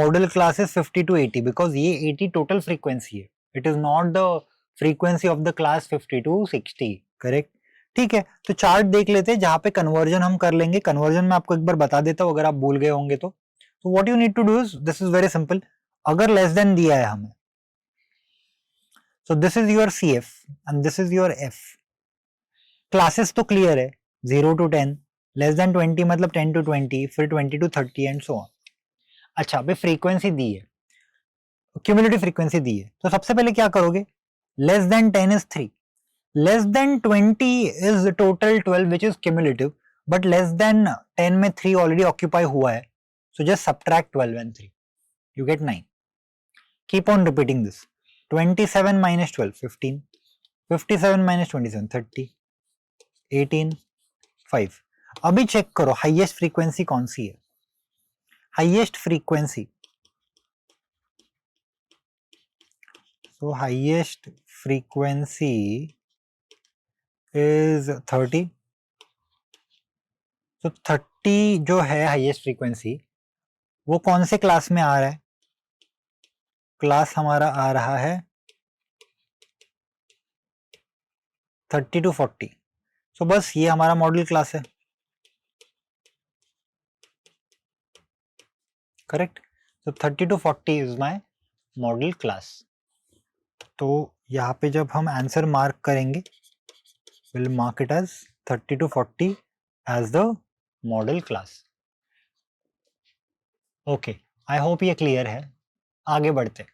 Model class is 50 to 80 because ये 80 total frequency है, it is not the frequency of the class 50 to 60, correct. ठीक है, तो chart देख लेते हैं जहां पे कन्वर्जन हम कर लेंगे। कन्वर्जन मैं आपको एक बार बता देता हूं अगर आप भूल गए होंगे तो what you need to do is, this is very simple. अगर लेस देन दिया है हमें, so this is your C F and this is your F. Classes तो क्लियर है, 0 to 10, लेस देन 20 मतलब 10 to 20, फिर 20 to 30 एंड सो ऑन। अच्छा, अभी फ्रीक्वेंसी दी है, क्यूमुलेटिव फ्रीक्वेंसी दी है, तो सबसे पहले क्या करोगे, less than 10 is 3, less than 20 is total 12 which is cumulative, but less than 10 में 3 ऑलरेडी ऑक्यूपाई हुआ है, so just subtract 12 and 3, you get 9. Keep on repeating this. 27 minus 12, 15. 57 minus 27, 30. 18, 5. अभी चेक करो हाईएस्ट फ्रीक्वेंसी कौन सी है। Highest frequency, so highest frequency is 30. so 30 जो है highest frequency, वो कौन से क्लास में आ रहा है, क्लास हमारा आ रहा है 30 to 40. so बस ये हमारा मॉडल क्लास है, correct. so 30 to 40 is my model class. तो यहाँ पे जब हम आंसर मार्क करेंगे, will mark it as 30 to 40 as the model class. Okay, I hope ये क्लियर है। आगे बढ़ते,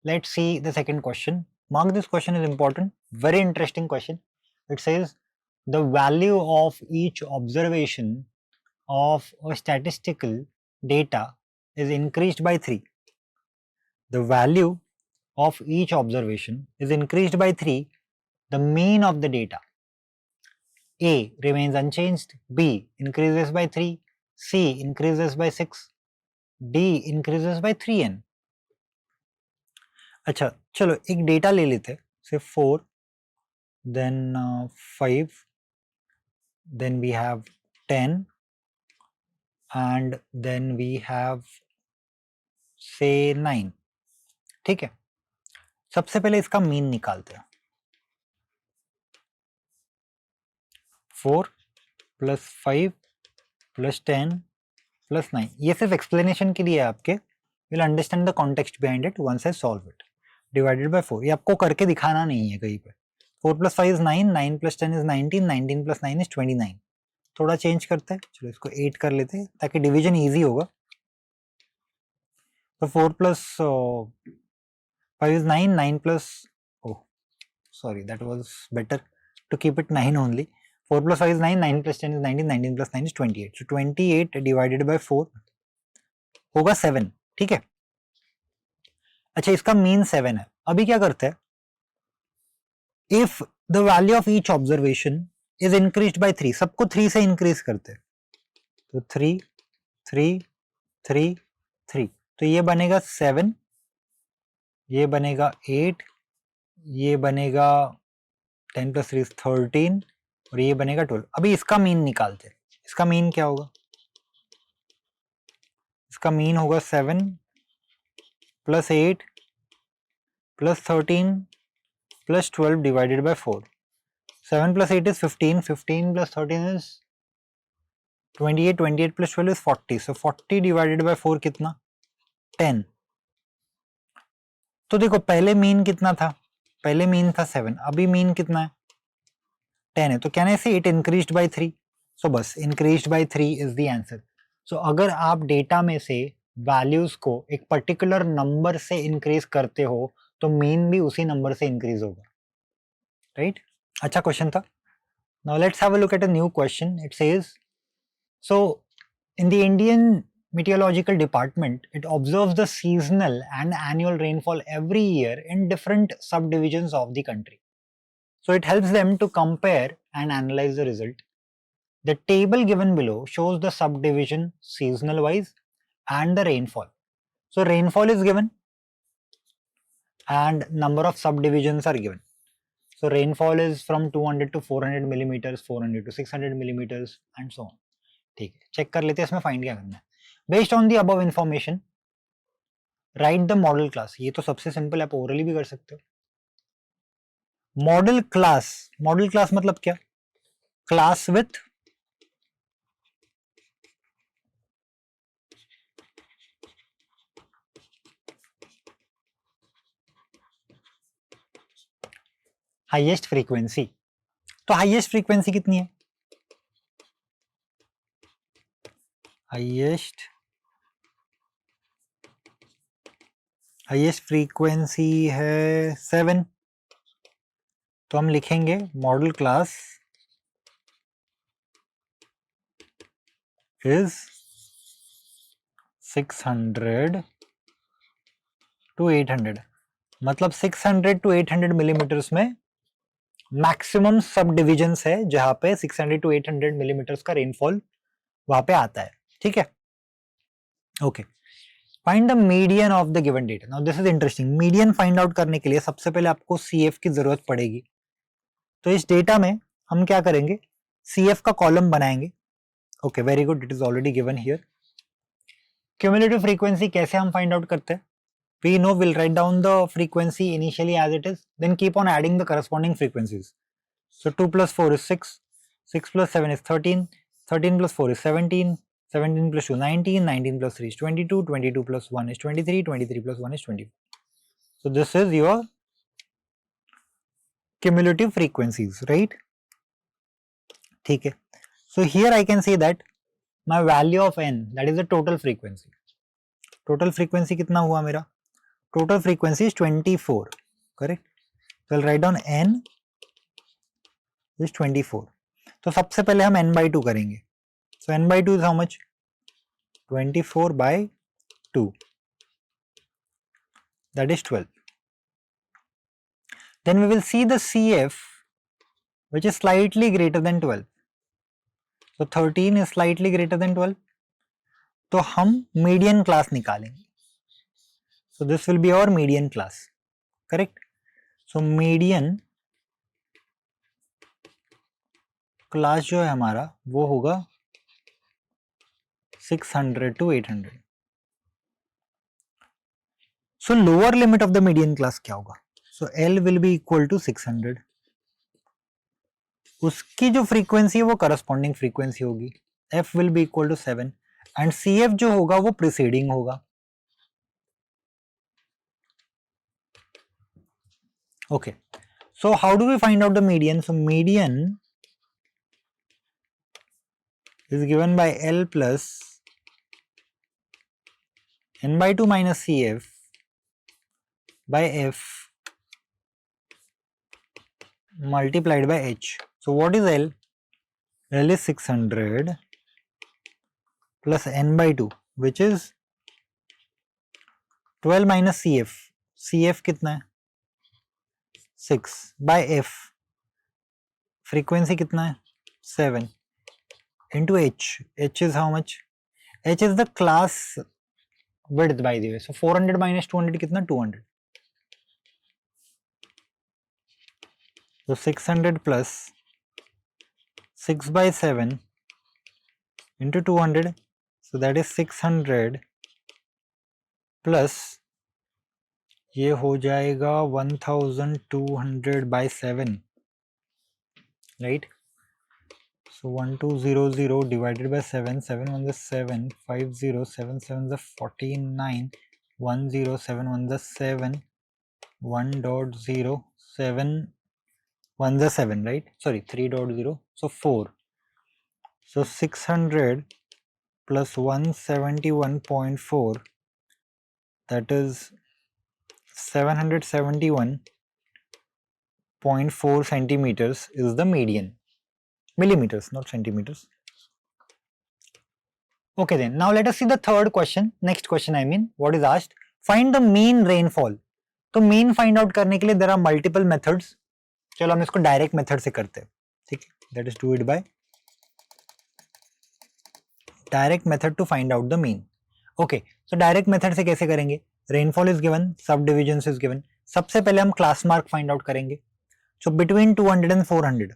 let's see the second question. Mark this question is important, very interesting question. It says the value of each observation of a statistical data is increased by 3. The value of each observation is increased by 3. The mean of the data A remains unchanged, B increases by 3, C increases by 6, D increases by 3n. अच्छा, चलो एक data ले लेते, से 4, then 5, then we have 10, and then we have say 9. ठीक है, सबसे पहले इसका मीन निकालते हैं। 4 प्लस 5 प्लस 10 प्लस 9, ये सिर्फ एक्सप्लेनेशन के लिए है आपके, will understand the context behind it once I solve it. Divided by 4, ये आपको करके दिखाना नहीं है कहीं पे। 4 plus 5 is 9, 9 plus 10 is 19, 19 plus 9 is 29। थोड़ा चेंज करते हैं, चलो इसको 8 कर लेते हैं ताकि डिवीजन ईजी होगा। तो 4 plus 5 is 9, 9 plus, oh sorry, that was better to keep it 9 only. 4 plus 5 is 9, 9 plus 10 is 19, 19 plus 9 is 28. So 28 divided by 4 होगा 7, ठीक है। अच्छा, इसका मीन 7 है। अभी क्या करते हैं, if the value of each observation is increased by 3, सबको 3 से इंक्रीज करते हैं, तो 3 3 3 3, तो ये बनेगा 7, ये बनेगा 8, ये बनेगा 10 plus 3 is 13, और ये बनेगा 12। अभी इसका मीन निकालते हैं। इसका मीन क्या होगा, इसका मीन होगा 7 plus 8 plus 13 plus 12 divided by 4। 7 plus 8 is 15, 15 plus 13 is 28, 28 plus 12 is 40, so 40 divided by 4 कितना, 10। तो देखो पहले मीन कितना था, पहले मीन था 7, अभी मीन कितना है, 10 है, तो कहने से इट इंक्रीज्ड बाय 3, सो बस increased by 3 is the answer. So अगर आप डेटा में से वैल्यूज को एक पर्टिकुलर नंबर से इंक्रीज करते हो तो मीन भी उसी नंबर से इंक्रीज होगा, राइट? अच्छा क्वेश्चन था। Now let's have a look at a new question. It says, so in the Indian meteorological department, it observes the seasonal and annual rainfall every year in different subdivisions of the country. So it helps them to compare and analyze the result. The table given below shows the subdivision seasonal wise and the rainfall. So rainfall is given and number of subdivisions are given. So rainfall is from 200 to 400 millimeters, 400 to 600 millimeters and so on. ठीक है, check कर लेते हैं इसमें find क्या करना है। Based on the above information, right the model class, ये तो सबसे सिंपल है, आप ओरली भी कर सकते हो। मॉडल क्लास मतलब क्या? Class with highest frequency. तो हाईएस्ट फ्रीक्वेंसी कितनी है? हाईएस्ट फ्रीक्वेंसी है 7। तो हम लिखेंगे मॉडल क्लास इज 600 to 800, मतलब 600 to 800 मिलीमीटर्स में मैक्सिमम सब डिविजन्स है जहां पे 600 to 800 मिलीमीटर्स का रेनफॉल वहां पे आता है, ठीक है। Okay, find the median of the given data. Now this is interesting. Median find out करने के लिए सबसे पहले आपको सीएफ की जरूरत पड़ेगी। तो इस डेटा में हम क्या करेंगे, सीएफ का कॉलम बनाएंगे। Okay, very good, it is already given here. Cumulative frequency कैसे हम फाइंड आउट करते हैं? We know we'll write down the frequency initially as it is, then keep on adding the corresponding frequencies. So 2 plus 4 is 6, 6 plus 7 is 13, 13 plus 4 is 17, 17 plus 2 19, 19 plus 3 is 22, 22 plus 1 is 23, 23 plus 1 is 24. So this is your cumulative frequencies, right? ठीक है. So here I can say that my value of n, that is the total frequency. Total frequency कितना हुआ मेरा? Total frequency is 24, correct? So I'll write down n is 24. तो सबसे पहले हम n by 2 करेंगे. So n by 2 is how much? 24 by 2. That is 12. Then we will see the CF which is slightly greater than 12. So 13 is slightly greater than 12. तो हम median class निकालेंगे. So this will be our median class, correct? So median class जो है हमारा वो होगा 600 to 800. So lower limit of the median class क्या होगा? So L will be equal to 600. उसकी जो फ्रीक्वेंसी है वो करस्पॉन्डिंग फ्रीक्वेंसी होगी. F will be equal to 7 and CF जो होगा वो प्रीसीडिंग होगा. Okay, so how do we find out the median? So median is given by L plus n by 2 minus CF by F multiplied by H. So what is L? L is 600 plus n by 2 which is 12 minus CF. CF कितना है? 6 by F. Frequency कितना है? 7 into H. H is how much? H is the class width by the way. So 400 minus 200 कितना? 200. So 600 plus 6 by 7 into 200. So that is 600 plus ये हो जाएगा 1200 by 7, right? So 1200 divided by 7, 7 1 is 7, 50, 7 7 is 49, 10, 7 1 is 7, 1.0, 7 1 is 7, right? Sorry, 3.0, so 4. So 600 plus 171.4, that is 771.4 centimeters is the median. Millimeters, not centimeters. Okay then, now let us see the third question. Next question I mean, what is asked? Find the mean rainfall. तो mean find out करने के लिए there are multiple methods. चलो हम इसको direct method से करते हैं, ठीक है? That is do it by direct method to find out the mean. Okay, so direct method से कैसे करेंगे? Rainfall is given, subdivisions is given. सबसे पहले हम class mark find out करेंगे. So between 200 and 400,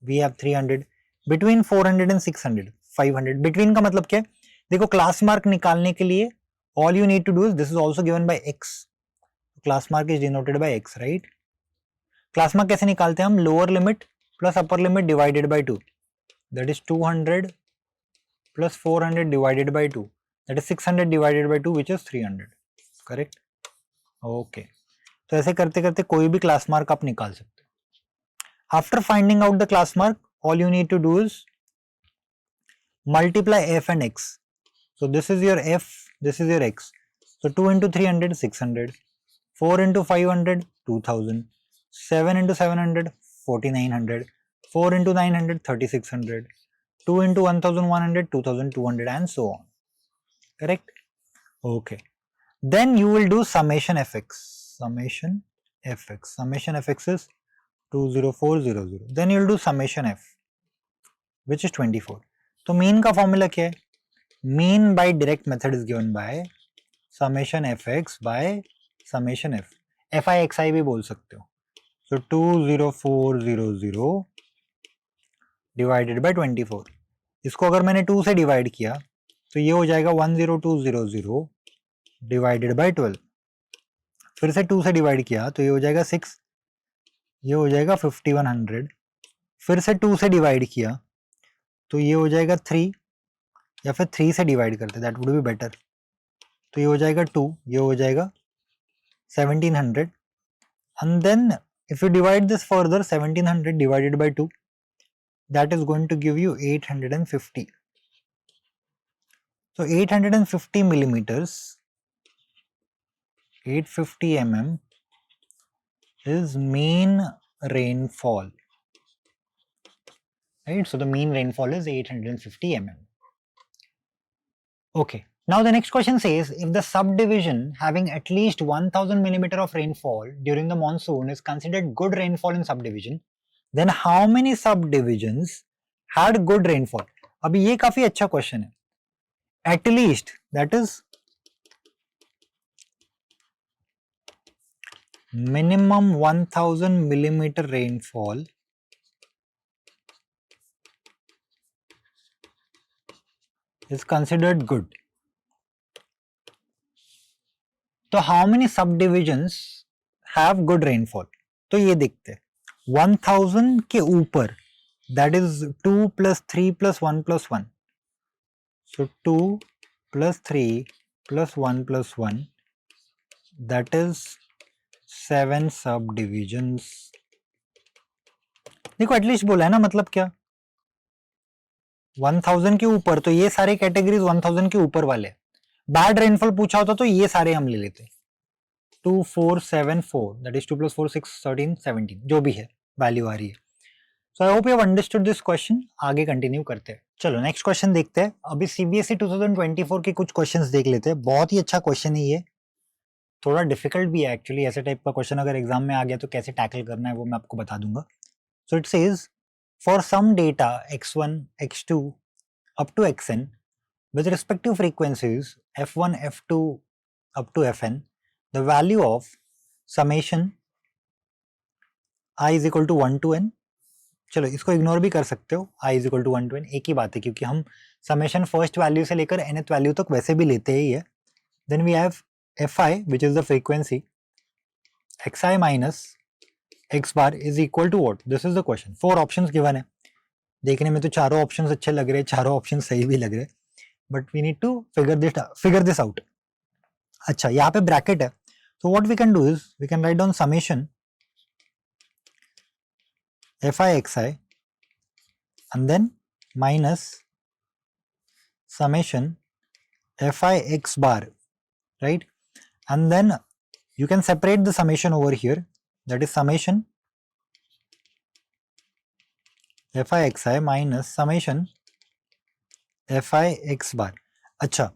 we have 300. Between 400 and 600, 500. Between का मतलब क्या है? देखो class mark निकालने के लिए All you need to do is, this is also given by x, class mark is denoted by x, right? Class mark कैसे निकालते हैं हम? Lower limit plus upper limit divided by 2, that is 200 plus 400 divided by 2, that is 600 divided by 2 which is 300, correct? Okay, तो ऐसे करते करते कोई भी क्लास मार्क आप निकाल सकते हो. After finding out the class mark, all you need to do is multiply f and x. So this is your f, this is your x. So 2 into 300, 600. 4 into 500, 2000. 7 into 700, 4900. 4 into 900, 3600. 2 into 1100, 2200 and so on. Correct? Okay. Then you will do summation fx. Summation fx. Summation fx is 20400. Then you will do summation f, which is 24. तो mean का formula क्या है? Mean by direct method is given by summation f x by summation f, f i x i भी बोल सकते हो. So 20400 divided by 24. इसको अगर मैंने 2 से डिवाइड किया तो ये हो जाएगा 10200 डिवाइडेड बाय 12. फिर से 2 से डिवाइड किया तो ये हो जाएगा 6, ये हो जाएगा 5100. फिर से 2 से डिवाइड किया तो ये हो जाएगा 3, या फिर 3 से डिवाइड करते, दैट वुड बी बेटर. तो ये हो जाएगा 2, ये हो जाएगा 1700. And then if you divide this further, 1700 divided by 2, that is going to give you 850. So 850 millimeters, 850 mm is mean rainfall, right? So the mean rainfall is 850 mm. Okay. Now the next question says, if the subdivision having at least 1000 millimeter of rainfall during the monsoon is considered good rainfall in subdivision, then how many subdivisions had good rainfall? अभी ये काफी अच्छा question है. At least, that is minimum 1000 millimeter rainfall is considered good. तो how many subdivisions have good rainfall? तो ये देखते हैं. 1000 के ऊपर, that is 2 plus 3 plus 1 plus 1. So 2 plus 3 plus 1 plus 1, that is 7 subdivisions. देखो एटलीस्ट बोला है ना, मतलब क्या? 1000 के ऊपर, तो ये सारे कैटेगरीज 1000 के ऊपर वाले. बैड रेनफॉल पूछा होता तो ये सारे हम ले लेते. 2 4 7 4, दैट इज 2 plus 4 6 13 17, जो भी है वैल्यू आ रही है. So I hope you have understood this question. आगे कंटिन्यू करते हैं. चलो नेक्स्ट क्वेश्चन देखते हैं. अभी सीबीएसई 2024 के कुछ क्वेश्चंस देख लेते हैं. बहुत ही अच्छा क्वेश्चन है ये, थोड़ा डिफिकल्ट भी है एक्चुअली. ऐसे टाइप का क्वेश्चन अगर एग्जाम में आ गया तो कैसे टैकल करना है वो मैं आपको बता दूंगा. So it says, for some data x1 x2 up to xn with respective frequencies f1 f2 up to fn, the value of summation I is equal to 1 to n. चलो इसको इग्नोर भी कर सकते हो, i is equal to 1 to n, एक ही बात है क्योंकि हम समेशन फर्स्ट वैल्यू से लेकर nth वैल्यू तक वैसे भी लेते ही है. Then we have fi which is the frequency, xi minus x bar is equal to what? This is the question. 4 options given है. देखने में तो चारों ऑप्शंस अच्छे लग रहे हैं, चारों ऑप्शन सही भी लग रहे हैं, but we need to figure this out. अच्छा, यहाँ पे ब्रैकेट है. So what we can do is we can write down summation fi xi and then minus summation fi x bar, right? And then you can separate the summation over here, that is summation fi xi minus summation fi x bar. अच्छा,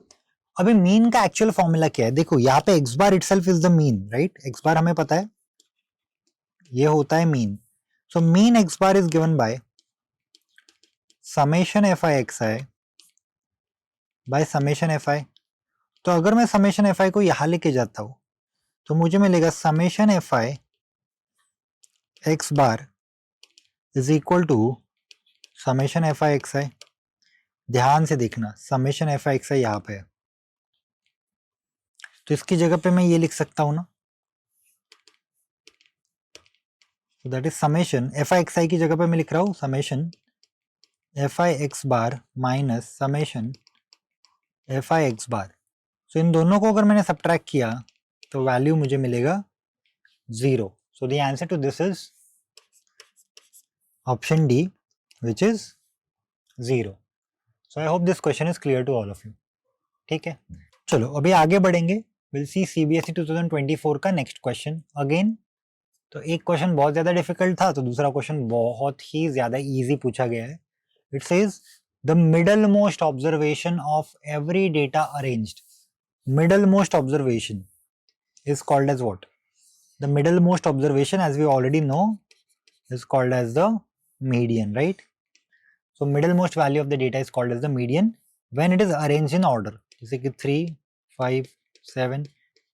अभी mean का actual formula क्या है? देखो यहाँ पे x bar itself is the mean, right? x बार हमें पता है ये होता है mean. So mean x bar is given by summation fi xi by summation fi. तो अगर मैं समेशन fi को यहां लेके जाता हूं तो मुझे मिलेगा summation fi x bar is equal to summation fi xi. ध्यान से देखना, समेशन fi xi यहाँ पे है, तो इसकी जगह पे मैं ये लिख सकता हूँ ना, that is summation f i x i की जगह पे मैं लिख रहा हूँ summation f i x bar minus summation f i x bar. So इन दोनों को अगर मैंने सब्ट्रैक्ट किया तो वैल्यू मुझे मिलेगा 0। So the answer to this is option D which is 0। So I hope this question is clear to all of you. ठीक है, चलो अभी आगे बढ़ेंगे। विल सी सीबीएसई 2024 का नेक्स्ट क्वेश्चन अगेन। तो एक क्वेश्चन बहुत ज्यादा डिफिकल्ट था, तो दूसरा क्वेश्चन बहुत ही ज्यादा इजी पूछा गया है। It says the middle most observation of every data arranged. Middle most observation is called as what? The middle most observation, as we already know, is called as the median, right? So middle most value of the data is called as the median when it is arranged in order, जैसे कि 3, 5, 7,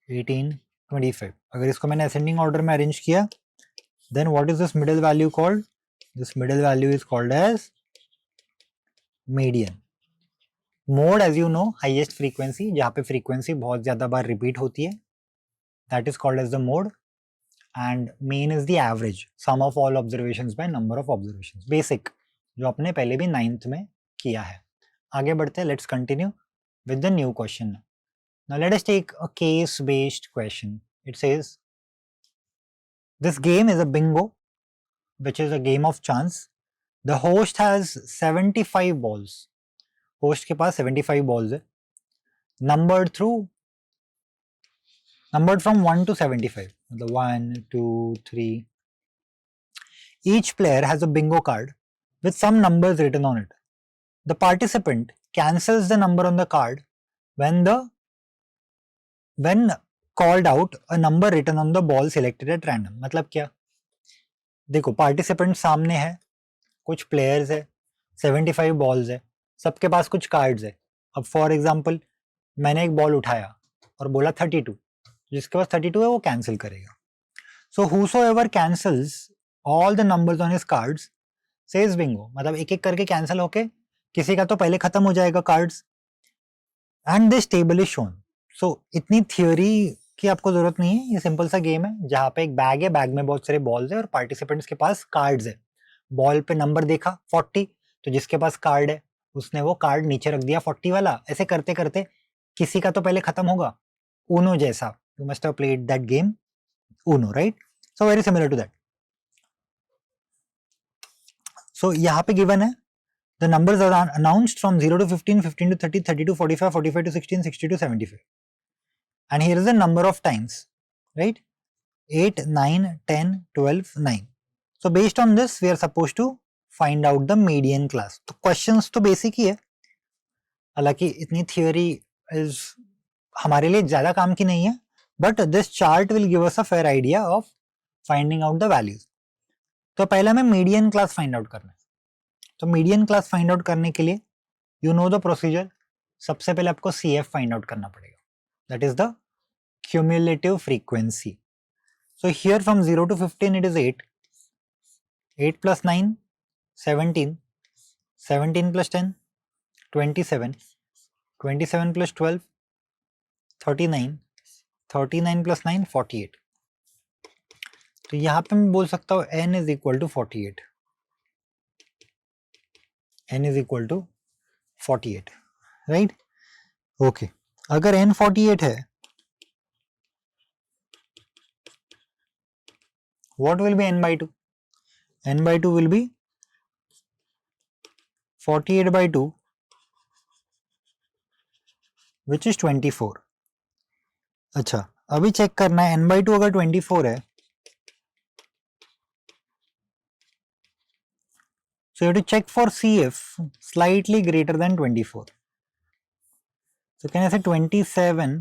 18, 25। अगर इसको मैंने ascending order में arrange किया, then what is this middle value called? This middle value is called as median. Mode, as you know, highest frequency, जहाँ पे frequency बहुत ज़्यादा बार repeat होती है, that is called as the mode. And mean is the average, sum of all observations by number of observations. Basic, जो आपने पहले भी 9th में किया है। आगे बढ़ते हैं, let's continue with the new question. Now let us take a case based question. It says this game is a bingo, which is a game of chance. The host has 75 balls. Host के पास 75 balls है, numbered from 1 to 75. मतलब 1, 2, 3. Each player has a bingo card with some numbers written on it. The participant cancels the number on the card when called out a number written on the ball selected at random. मतलब क्या? देखो, participant सामने है, कुछ players है, 75 balls है, सबके पास कुछ कार्ड्स है। अब फॉर एग्जांपल मैंने एक बॉल उठाया और बोला 32, जिसके पास 32 है वो कैंसिल करेगा। So whosoever cancels all the numbers on his cards says bingo. मतलब एक एक करके कैंसिल होके किसी का तो पहले खत्म हो जाएगा cards, and this table is shown. So इतनी थियोरी की आपको जरूरत नहीं है, ये सिंपल सा गेम है जहाँ पे एक बैग है, बैग में बहुत सारे बॉल्स है और पार्टिसिपेंट्स के पास कार्ड्स है। बॉल पे नंबर देखा 40, तो जिसके पास कार्ड है उसने वो कार्ड नीचे रख दिया 40 वाला। ऐसे करते करते किसी का तो पहले खत्म होगा, ऊनो जैसा। You must have played that game Uno, right? So very similar to that. So यहाँ पे गिवन है the numbers are announced from 0 to 15, 15 to 30, 30 to 45, 45 to 16, 60 to 75. And here is the number of times, right? 8, 9, 10, 12, 9. So based on this, we are supposed to find out the median class. तो questions तो basic ही है, हालांकि इतनी theory is हमारे लिए ज़्यादा काम की नहीं है, but this chart will give us a fair idea of finding out the values. तो पहले हमें median class find out करना है। तो मीडियन क्लास फाइंड आउट करने के लिए यू नो द प्रोसीजर। सबसे पहले आपको CF फाइंड आउट करना पड़ेगा, that is the cumulative frequency. So here from 0 to 15 it is 8, 8 plus 9 17, 17 plus 10 27, 27 plus 12 39, 39 plus 9 48। तो यहाँ पे मैं बोल सकता हूँ n is equal to 48, n is equal to 48, right? Okay, अगर n 48 है, what will be n by 2? n by 2 will be 48 by 2, which is 24. अच्छा, अभी चेक करना है n by 2 अगर 24 है, so you have to check for CF slightly greater than 24. So can I say 27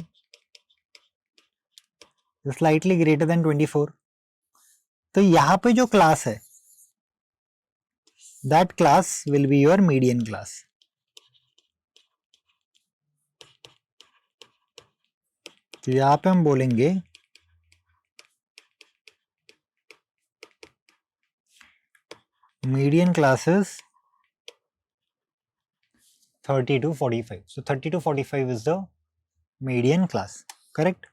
is slightly greater than 24? तो यहाँ पे जो क्लास है, that class will be your median class. तो यहाँ पे हम बोलेंगे median class is 30 to 45. So 30 to 45 is the median class, correct?